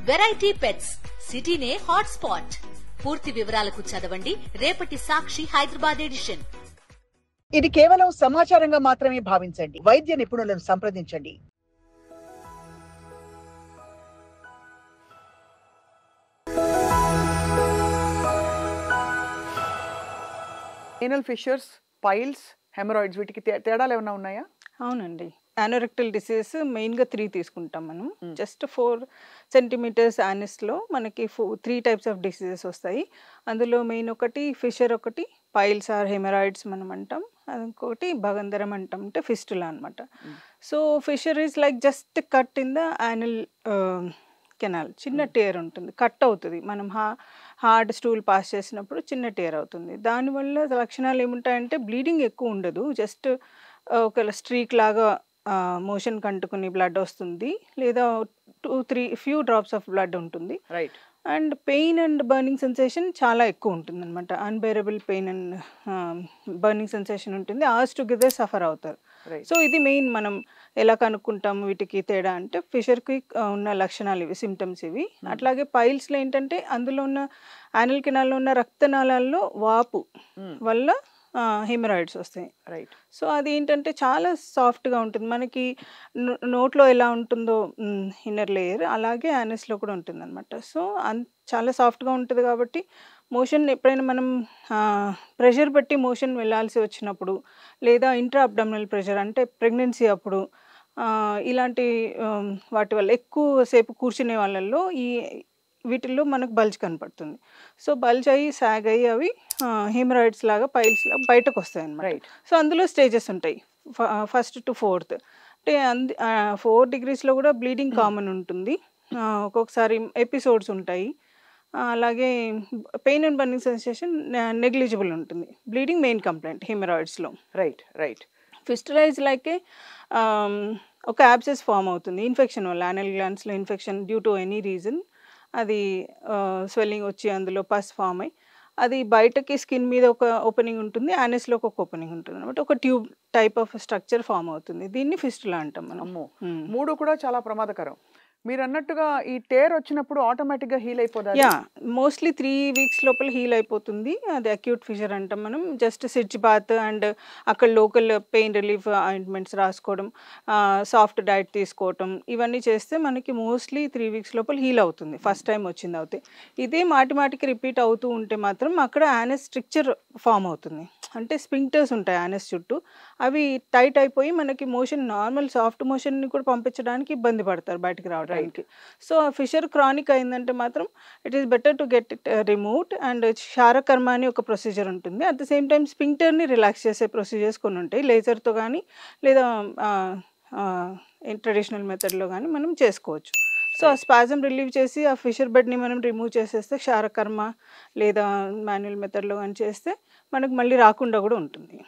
Variety pets సిటీనే hot spot. పూర్తి వివరాలకు చదవండి రేపటి సాక్షి హైదరాబాద్ ఎడిషన్. ఇది కేవలం సమాచారంగా మాత్రమే భావించండి. వైద్య నిపుణులను సంప్రదించండి. ఏనల్ ఫిషర్స్, పైల్స్, హెమరాయిడ్స్ వీటికి తేడాలు ఏమైనా ఉన్నాయా? అవునండి. యానోరెక్టల్ డిసీజ్ మెయిన్గా 3 తీసుకుంటాం మనం. జస్ట్ 4 సెంటీమీటర్స్ యానస్లో మనకి 3 టైప్స్ ఆఫ్ డిసీజెస్ వస్తాయి. అందులో మెయిన్ ఒకటి ఫిషర్, ఒకటి పైల్స్ ఆర్ హెమరాయిడ్స్ మనం అంటాం. ఇంకొకటి భగంధరం అంటాం, అంటే ఫిస్టులా అనమాట. So fissure is like just cut in the anal canal. చిన్న టేర్ ఉంటుంది, కట్ అవుతుంది. మనం హార్డ్ స్టూల్ పాస్ చేసినప్పుడు చిన్న టేర్ అవుతుంది. దానివల్ల లక్షణాలు ఏముంటాయంటే బ్లీడింగ్ ఎక్కువ ఉండదు, జస్ట్ ఒక స్ట్రీక్ లాగా మోషన్ కంటుకుని బ్లడ్ వస్తుంది, లేదా 2-3 ఫ్యూ డ్రాప్స్ ఆఫ్ బ్లడ్ ఉంటుంది. Right. And pain and burning sensation చాలా ఎక్కువ ఉంటుంది అనమాట. Unbearable pain and burning sensation ఉంటుంది. అవర్స్ టుగెదర్ సఫర్ అవుతారు. సో ఇది మెయిన్. మనం ఎలా కనుక్కుంటాం వీటికి తేడా అంటే ఫిషర్కి ఉన్న లక్షణాలు ఇవి, సిమ్టమ్స్ ఇవి. అట్లాగే పైల్స్లో ఏంటంటే అందులో ఉన్న యానల్ కెనాల్లో ఉన్న రక్తనాళాల్లో వాపు వల్ల హెమరాయిడ్స్ వస్తాయి. రైట్. సో అది ఏంటంటే చాలా సాఫ్ట్గా ఉంటుంది. మనకి నోట్లో ఎలా ఉంటుందో ఇన్నర్ లేయర్, అలాగే యానస్లో కూడా ఉంటుంది అనమాట. సో చాలా సాఫ్ట్గా ఉంటుంది కాబట్టి మోషన్ ఎప్పుడైనా మనం ప్రెషర్ బట్టి మోషన్ వెళ్ళాల్సి వచ్చినప్పుడు, లేదా ఇంట్రా అబ్డామినల్ ప్రెషర్ అంటే ప్రెగ్నెన్సీ అప్పుడు, ఇలాంటి వాటి వల్ల ఎక్కువసేపు కూర్చునే వాళ్ళల్లో వీటిల్లో మనకు బల్జ్ కనపడుతుంది. సో బల్జ్ అయ్యి సాగ్ అయ్యి అవి హెమరాయిడ్స్ లాగా పైల్స్ లాగా బయటకు వస్తాయి అన్నమాట. సో అందులో స్టేజెస్ ఉంటాయి, 1st to 4th. అంటే 4 degreesలో కూడా బ్లీడింగ్ కామన్ ఉంటుంది. ఒక్కొక్కసారి ఎపిసోడ్స్ ఉంటాయి. అలాగే pain and burning sensation negligible ఉంటుంది. బ్లీడింగ్ మెయిన్ కంప్లైంట్ హెమరాయిడ్స్లో. Right. Right. Fistula is like ఒక యాబ్సెస్ ఫామ్ అవుతుంది ఇన్ఫెక్షన్ వల్ల. యానల్ గ్లాండ్స్లో infection due to any reason, అది స్వెల్లింగ్ వచ్చి అందులో పస్ ఫామ్ అయ్యి అది బయటకి స్కిన్ మీద ఒక ఓపెనింగ్ ఉంటుంది, యానస్లో ఒక ఓపెనింగ్ ఉంటుంది అనమాట. ఒక tube type of structure form అవుతుంది. దీన్ని ఫిస్టులా అంటాం మనం. 3 కూడా చాలా ప్రమాదకరం. మీరు అన్నట్టుగా ఈ టేర్ వచ్చినప్పుడు ఆటోమేటిక్గా హీల్ అయిపోతుంది. యా, మోస్ట్లీ 3 weeks లోపల హీల్ అయిపోతుంది. అది అక్యూట్ ఫిషర్ అంటాం మనం. జస్ట్ సిడ్జ్ బాత్ అండ్ అక్కడ లోకల్ పెయిన్ రిలీఫ్ ఆయింట్మెంట్స్ రాసుకోవడం, సాఫ్ట్ డైట్ తీసుకోవటం, ఇవన్నీ చేస్తే మనకి మోస్ట్లీ 3 weeks లోపల హీల్ అవుతుంది ఫస్ట్ టైం వచ్చింది అవుతే. ఇదే మాటిమాటికి రిపీట్ అవుతూ ఉంటే మాత్రం అక్కడ యానస్ స్ట్రక్చర్ ఫామ్ అవుతుంది. అంటే స్పింక్టర్స్ ఉంటాయి యానస్ చుట్టూ, అవి టైట్ అయిపోయి మనకి మోషన్, నార్మల్ సాఫ్ట్ మోషన్ని కూడా పంపించడానికి ఇబ్బంది పడతారు బయటికి రావడానికి. సో ఆ ఫిషర్ క్రానిక్ అయిందంటే మాత్రం it is better to get it removed. And క్షారకర్మ అని ఒక ప్రొసీజర్ ఉంటుంది. అట్ ద సేమ్ టైం స్పింక్టర్ని రిలాక్స్ చేసే ప్రొసీజర్స్ కొన్ని ఉంటాయి, లేజర్తో కానీ లేదా ట్రెడిషనల్ మెథడ్లో కానీ మనం చేసుకోవచ్చు. సో ఆ స్పాజం రిలీవ్ చేసి ఆ ఫిషర్ బెడ్ని మనం రిమూవ్ చేసేస్తే, క్షారకర్మ లేదా మాన్యువల్ మెథడ్లో కానీ చేస్తే మనకు మళ్ళీ రాకుండా కూడా ఉంటుంది.